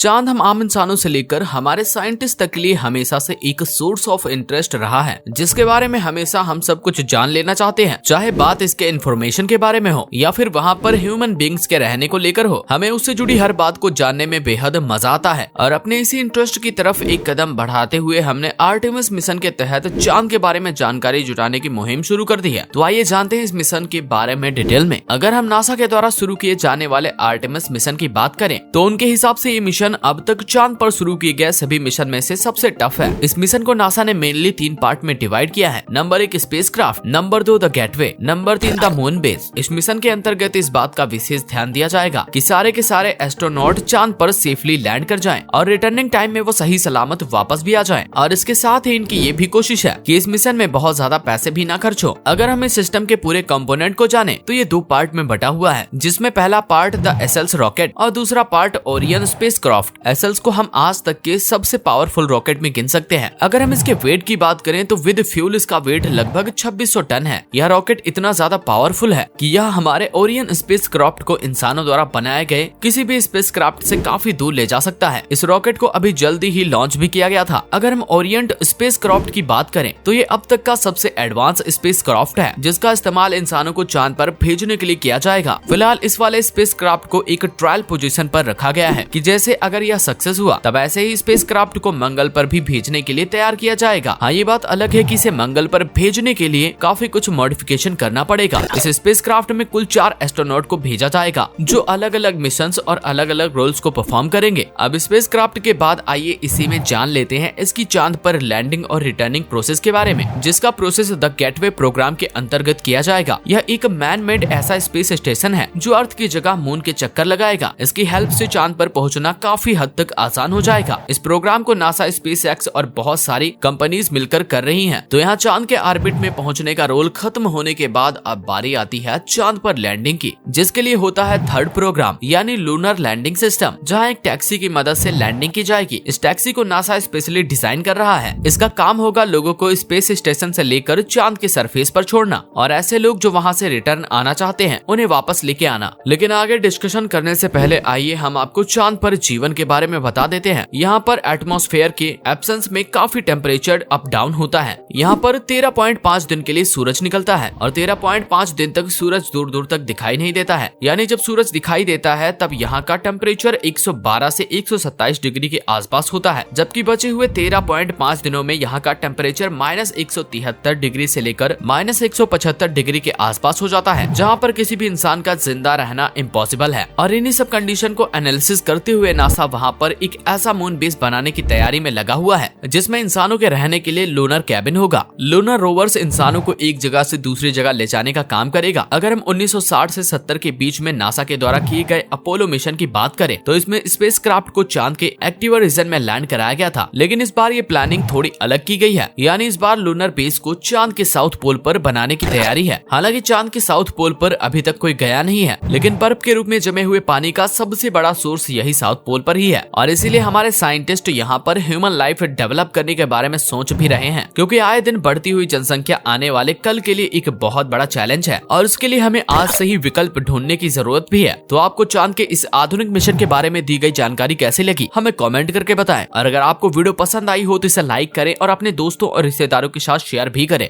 चांद हम आम इंसानों से लेकर हमारे साइंटिस्ट तक के लिए हमेशा से एक सोर्स ऑफ इंटरेस्ट रहा है, जिसके बारे में हमेशा हम सब कुछ जान लेना चाहते हैं। चाहे बात इसके इन्फॉर्मेशन के बारे में हो या फिर वहाँ पर ह्यूमन बींग्स के रहने को लेकर हो, हमें उससे जुड़ी हर बात को जानने में बेहद मजा आता है। और अपने इसी इंटरेस्ट की तरफ एक कदम बढ़ाते हुए हमने आर्टेमिस मिशन के तहत चांद के बारे में जानकारी जुटाने की मुहिम शुरू कर दी है। तो आइए जानते हैं इस मिशन के बारे में डिटेल में। अगर हम नासा के द्वारा शुरू किए जाने वाले आर्टेमिस मिशन की बात करें तो उनके हिसाब से ये मिशन अब तक चांद पर शुरू किए गए सभी मिशन में से सबसे टफ है। इस मिशन को नासा ने मेनली 3 पार्ट में डिवाइड किया है। Number 1 spacecraft, number 2 the gateway, number 3 the moon base. इस मिशन के अंतर्गत इस बात का विशेष ध्यान दिया जाएगा कि सारे के सारे एस्ट्रोनॉट चांद पर सेफली लैंड कर जाएं और रिटर्निंग टाइम में वो सही सलामत वापस भी आ जाएं। और इसके साथ ही इनकी ये भी कोशिश है कि इस मिशन में बहुत ज्यादा पैसे भी ना खर्च हो। अगर हम इस सिस्टम के पूरे कंपोनेंट को जाने तो ये 2 पार्ट में बटा हुआ है, जिसमें पहला पार्ट द एसएल्स रॉकेट और दूसरा पार्ट ओरियन स्पेसक्राफ्ट। एसएल्स को हम आज तक के सबसे पावरफुल रॉकेट में गिन सकते हैं। अगर हम इसके वेट की बात करें तो विद फ्यूल इसका वेट लगभग 2600 टन है। यह रॉकेट इतना ज्यादा पावरफुल है कि यह हमारे ओरियन स्पेसक्राफ्ट को इंसानों द्वारा बनाए गए किसी भी स्पेसक्राफ्ट से काफी दूर ले जा सकता है। इस रॉकेट को अभी जल्दी ही लॉन्च भी किया गया था। अगर हम ओरिएंट स्पेसक्राफ्ट की बात करें तो ये अब तक का सबसे एडवांस स्पेसक्राफ्ट है, जिसका इस्तेमाल इंसानों को चांद पर भेजने के लिए किया जाएगा। फिलहाल इस वाले स्पेसक्राफ्ट को एक ट्रायल पोजीशन पर रखा गया है कि जैसे अगर यह सक्सेस हुआ तब ऐसे ही स्पेसक्राफ्ट को मंगल पर भी भेजने के लिए तैयार किया जाएगा। हाँ, ये बात अलग है कि इसे मंगल पर भेजने के लिए काफी कुछ मॉडिफिकेशन करना पड़ेगा। इस स्पेसक्राफ्ट में कुल 4 एस्ट्रोनॉट को भेजा जाएगा जो अलग अलग मिशंस और अलग अलग रोल्स को परफॉर्म करेंगे। अब स्पेसक्राफ्ट के बाद आइए इसी में जान लेते हैं इसकी चांद पर लैंडिंग और रिटर्निंग प्रोसेस के बारे में, जिसका प्रोसेस द गेटवे प्रोग्राम के अंतर्गत किया जाएगा। यह एक मैन मेड ऐसा स्पेस स्टेशन है जो अर्थ की जगह मून के चक्कर लगाएगा। इसकी हेल्प से चांद पर पहुंचना काफी हद तक आसान हो जाएगा। इस प्रोग्राम को नासा, स्पेसएक्स और बहुत सारी कंपनीज मिलकर कर रही हैं। तो यहाँ चांद के ऑर्बिट में पहुंचने का रोल खत्म होने के बाद अब बारी आती है चांद पर लैंडिंग की, जिसके लिए होता है 3rd प्रोग्राम यानी लूनर लैंडिंग सिस्टम, जहाँ एक टैक्सी की मदद से लैंडिंग की जाएगी। इस टैक्सी को नासा स्पेशली डिजाइन कर रहा है। इसका काम होगा लोगों को स्पेस स्टेशन से लेकर चांद के सरफेस पर छोड़ना और ऐसे लोग जो वहाँ से रिटर्न आना चाहते हैं उन्हें वापस लेके आना। लेकिन आगे डिस्कशन करने से पहले आइए हम आपको चांद पर जीवन के बारे में बता देते हैं। यहाँ पर एटमॉस्फेयर के एब्सेंस में काफी टेम्परेचर अप डाउन होता है। यहाँ पर 13.5 दिन के लिए सूरज निकलता है और 13.5 दिन तक सूरज दूर दूर तक दिखाई नहीं देता है। यानी जब सूरज दिखाई देता है तब यहाँ का टेम्परेचर 112 से 127 डिग्री के आसपास होता है, जबकि बचे हुए 13.5 दिनों में यहाँ का टेम्परेचर -173 डिग्री से लेकर -175 डिग्री के आसपास हो जाता है, जहाँ पर किसी भी इंसान का जिंदा रहना इम्पॉसिबल है। और इन्हीं सब कंडीशन को एनालिसिस करते हुए नासा वहाँ पर एक ऐसा मून बेस बनाने की तैयारी में लगा हुआ है जिसमें इंसानों के रहने के लिए लूनर कैबिन होगा। लूनर रोवर्स इंसानों को एक जगह से दूसरी जगह ले जाने का काम करेगा। अगर हम 1960 से 70 के बीच में नासा के द्वारा किए गए अपोलो मिशन की बात करें तो इसमें स्पेसक्राफ्ट को चांद के एक्टिव रीजन में लैंड कराया गया था, लेकिन इस बार ये प्लानिंग थोड़ी अलग की गई है। यानी इस बार लूनर बेस को चांद के साउथ पोल पर बनाने की तैयारी है। हालांकि चांद के साउथ पोल पर अभी तक कोई गया नहीं है, लेकिन बर्फ के रूप में जमे हुए पानी का सबसे बड़ा सोर्स यही साउथ पोल पर ही है। और इसीलिए हमारे साइंटिस्ट यहाँ पर ह्यूमन लाइफ डेवलप करने के बारे में सोच भी रहे हैं, क्योंकि आए दिन बढ़ती हुई जनसंख्या आने वाले कल के लिए एक बहुत बड़ा चैलेंज है और उसके लिए हमें आज से ही विकल्प ढूंढने की जरूरत भी है। तो आपको चांद के इस आधुनिक मिशन के बारे में दी गई जानकारी कैसी लगी हमें कमेंट करके बताएं। और अगर आपको वीडियो पसंद आई हो तो इसे लाइक करें और अपने दोस्तों और रिश्तेदारों के साथ शेयर भी करें।